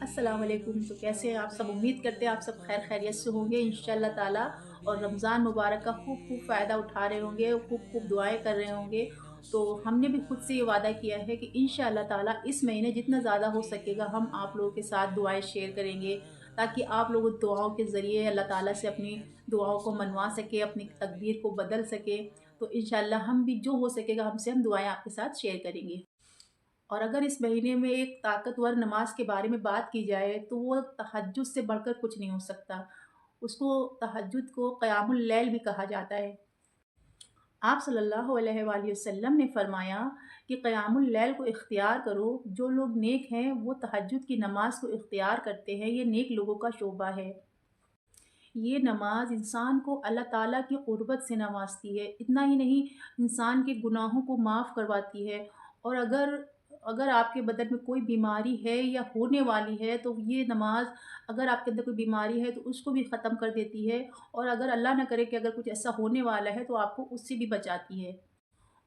السلام علیکم، تو کیسے ہیں آپ سب؟ امید کرتے ہیں آپ سب خیر خیریت سے ہوں گے انشاءاللہ تعالیٰ، اور رمضان مبارک کا خوب خوب فائدہ اٹھا رہے ہوں گے، خوب خوب دعائیں کر رہے ہوں گے۔ تو ہم نے بھی خود سے یہ وعدہ کیا ہے کہ انشاءاللہ تعالیٰ اس مہینے جتنا زیادہ ہو سکے گا ہم آپ لوگوں کے ساتھ دعائیں شیئر کریں گے، تاکہ آپ لوگ دعاؤں کے ذریعے اللہ تعالیٰ سے اپنی دعاؤں کو منوا سکے، اپنی تقدیر کو بدل سکے۔ تو انشاءاللہ ہم بھی جو ہو سکے گا ہم دعائیں آپ کے ساتھ شیئر کریں گے۔ اور اگر اس مہینے میں ایک طاقتور نماز کے بارے میں بات کی جائے تو وہ تہجد سے بڑھ کر کچھ نہیں ہو سکتا۔ اس کو تہجد کو قیام اللیل بھی کہا جاتا ہے۔ آپ صلی اللہ علیہ وآلہ وسلم نے فرمایا کہ قیام اللیل کو اختیار کرو، جو لوگ نیک ہیں وہ تہجد کی نماز کو اختیار کرتے ہیں، یہ نیک لوگوں کا شعبہ ہے۔ یہ نماز انسان کو اللہ تعالیٰ کی قربت سے نوازتی ہے، اتنا ہی نہیں، انسان کے گناہوں کو معاف کرواتی ہے۔ اور اگر آپ کے بدن میں کوئی بیماری ہے یا ہونے والی ہے تو یہ نماز، اگر آپ کے اندر کوئی بیماری ہے تو اس کو بھی ختم کر دیتی ہے، اور اگر اللہ نہ کرے کہ اگر کچھ ایسا ہونے والا ہے تو آپ کو اس سے بھی بچاتی ہے۔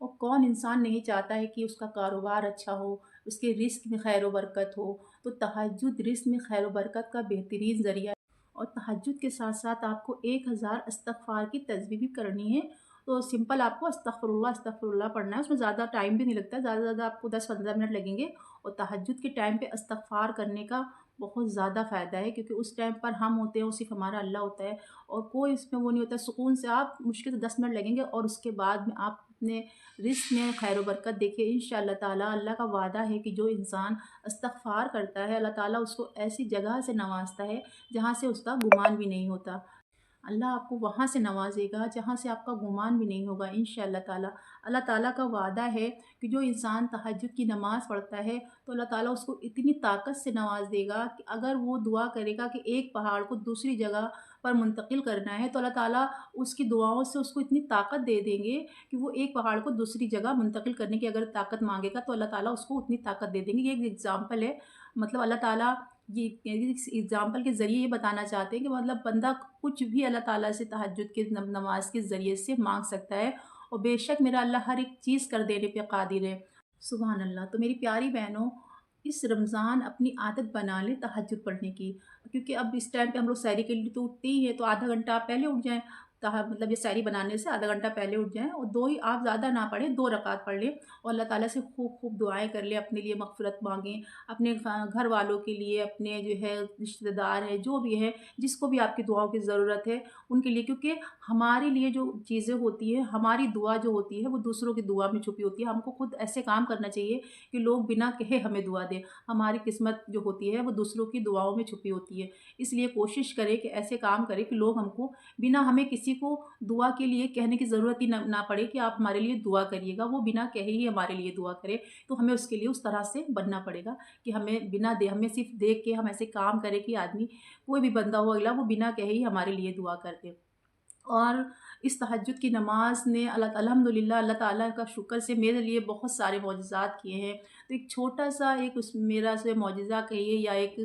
اور کون انسان نہیں چاہتا ہے کہ اس کا کاروبار اچھا ہو، اس کے رزق میں خیر و برکت ہو؟ تو تہجد رزق میں خیر و برکت کا بہترین ذریعہ ہے۔ اور تہجد کے ساتھ ساتھ آپ کو 1000 استغفار کی تسبیح بھی کرنی ہے۔ تو سمپل آپ کو استغفر اللہ پڑھنا ہے، اس میں زیادہ ٹائم بھی نہیں لگتا ہے، زیادہ سے زیادہ آپ کو 10-15 منٹ لگیں گے۔ اور تہجد کے ٹائم پہ استغفار کرنے کا بہت زیادہ فائدہ ہے، کیونکہ اس ٹائم پر ہم ہوتے ہیں، صرف ہمارا اللہ ہوتا ہے، اور کوئی اس میں وہ نہیں ہوتا ہے، سکون سے آپ مشکل سے 10 منٹ لگیں گے، اور اس کے بعد میں آپ اپنے رزق میں خیر و برکت دیکھیں انشاءاللہ تعالیٰ۔ اللہ کا وعدہ ہے کہ جو انسان استغفار کرتا ہے اللہ تعالیٰ اس کو ایسی جگہ سے نوازتا ہے جہاں سے اس کا گمان بھی نہیں ہوتا۔ اللہ آپ کو وہاں سے نوازے گا جہاں سے آپ کا گمان بھی نہیں ہوگا انشاءاللہ تعالیٰ۔ اللہ تعالیٰ کا وعدہ ہے کہ جو انسان تہجد کی نماز پڑھتا ہے تو اللہ تعالیٰ اس کو اتنی طاقت سے نواز دے گا کہ اگر وہ دعا کرے گا کہ ایک پہاڑ کو دوسری جگہ پر منتقل کرنا ہے تو اللہ تعالیٰ اس کی دعاؤں سے اس کو اتنی طاقت دے دیں گے کہ وہ ایک پہاڑ کو دوسری جگہ منتقل کرنے کی اگر طاقت مانگے گا تو اللہ تعالیٰ اس کو اتنی طاقت دے دیں گے۔ یہ ایک ایگزامپل ہے، مطلب اللہ تعالیٰ یہ اس ایگزامپل کے ذریعے یہ بتانا چاہتے ہیں کہ مطلب بندہ کچھ بھی اللہ تعالیٰ سے تہجد کے نماز کے ذریعے سے مانگ سکتا ہے، اور بے شک میرا اللہ ہر ایک چیز کر دینے پہ قادر ہے۔ سبحان اللہ۔ تو میری پیاری بہنوں، اس رمضان اپنی عادت بنا لیں تہجد پڑھنے کی، کیونکہ اب اس ٹائم پہ ہم لوگ سحری کے لیے تو اٹھتے ہی ہیں، تو آدھا گھنٹہ آپ پہلے اٹھ جائیں، مطلب یہ سحری بنانے سے آدھا گھنٹہ پہلے اٹھ جائیں، اور دو ہی آپ زیادہ نہ پڑھیں، 2 رکعت پڑھ لیں، اور اللہ تعالیٰ سے خوب خوب دعائیں کر لیں، اپنے لیے مغفرت مانگیں، اپنے گھر والوں کے لیے، اپنے جو ہے رشتہ دار ہیں جو بھی ہے، جس کو بھی آپ کی دعاؤں کی ضرورت ہے ان کے لیے، کیونکہ ہمارے لیے جو چیزیں ہوتی ہیں، ہماری دعا جو ہوتی ہے وہ دوسروں کی دعا میں چھپی ہوتی ہے۔ ہم کو خود ایسے کام کرنا چاہیے کہ لوگ بنا کہے ہمیں دعا دیں، ہماری قسمت جو ہوتی ہے وہ دوسروں کی دعاؤں میں چھپی ہوتی ہے۔ اس لیے کوشش کریں کہ ایسے کام کریں کہ لوگ ہم کو بنا ہمیں کسی کو دعا کے لیے کہنے کی ضرورت ہی نہ پڑے کہ آپ ہمارے لیے دعا کریے گا، وہ بنا کہے ہی ہمارے لیے دعا کرے۔ تو ہمیں اس کے لیے اس طرح سے بننا پڑے گا کہ ہمیں بنا ہمیں صرف دیکھ کے ہم ایسے کام کریں کہ آدمی، کوئی بھی بندہ ہو اگلا، وہ بنا کہے ہی ہمارے لیے دعا کر دے۔ اور اس تہجد کی نماز نے الحمدللہ اللہ تعالیٰ کا شکر سے میرے لیے بہت سارے معجزات کیے ہیں۔ تو ایک چھوٹا سا ایک اس میرا سے معجزہ کہیے یا ایک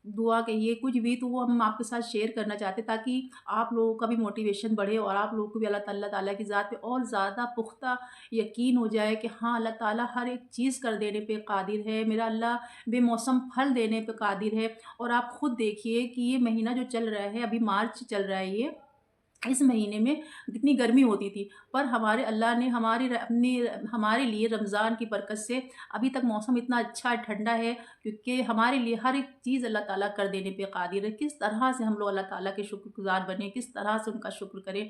دعا کہیے، کچھ بھی، تو وہ ہم آپ کے ساتھ شیئر کرنا چاہتے ہیں تاکہ آپ لوگوں کا بھی موٹیویشن بڑھے اور آپ لوگوں کو بھی اللہ تعالیٰ کی ذات پہ اور زیادہ پختہ یقین ہو جائے کہ ہاں اللہ تعالیٰ ہر ایک چیز کر دینے پہ قادر ہے، میرا اللہ بے موسم پھل دینے پہ قادر ہے۔ اور آپ خود دیکھیے کہ یہ مہینہ جو چل رہا ہے، ابھی مارچ چل رہا ہے، یہ اس مہینے میں کتنی گرمی ہوتی تھی، پر ہمارے اللہ نے ہمارے لیے رمضان کی برکت سے ابھی تک موسم اتنا اچھا ٹھنڈا ہے، کیونکہ ہمارے لیے ہر ایک چیز اللہ تعالیٰ کر دینے پہ قادر ہے۔ کس طرح سے ہم لوگ اللہ تعالیٰ کے شکر گزار بنیں، کس طرح سے ان کا شکر کریں۔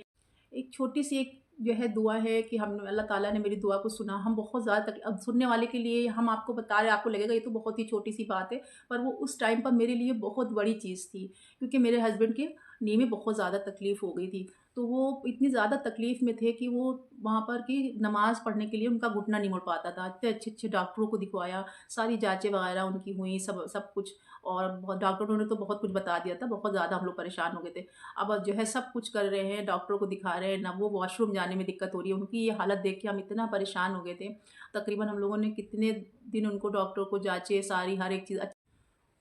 ایک چھوٹی سی ایک جو ہے دعا ہے کہ اللہ تعالیٰ نے میری دعا کو سنا، ہم بہت زیادہ اب سننے والے کے لیے ہم آپ کو بتا رہے ہیں، آپ کو لگے گا یہ تو بہت ہی چھوٹی سی بات ہے، پر وہ اس ٹائم پر میرے لیے بہت بڑی چیز تھی، کیونکہ میرے ہسبینڈ کے نی میں بہت زیادہ تکلیف ہو گئی تھی، تو وہ اتنی زیادہ تکلیف میں تھے کہ وہ وہاں پر کی نماز پڑھنے کے لیے ان کا گھٹنا نہیں مڑ پاتا تھا۔ اتنے اچھے اچھے ڈاکٹروں کو دکھوایا، ساری جانچیں وغیرہ ان کی ہوئیں، سب کچھ، اور ڈاکٹروں نے تو بہت کچھ بتا دیا تھا، بہت زیادہ ہم لوگ پریشان ہو گئے تھے۔ اب جو ہے سب کچھ کر رہے ہیں، ڈاکٹروں کو دکھا رہے ہیں، نہ وہ واش روم جانے میں دقت ہو رہی ہے، ان کی یہ حالت دیکھ کے ہم اتنا پریشان ہو گئے تھے۔ تقریباً ہم لوگوں نے کتنے دن ان کو ڈاکٹروں کو جانچے، ساری ہر ایک چیز،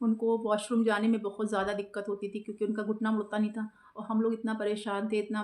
ان کو واش روم جانے میں بہت زیادہ دقت ہوتی تھی کیونکہ ان کا گھٹنا مڑتا نہیں تھا، اور ہم لوگ اتنا پریشان تھے، اتنا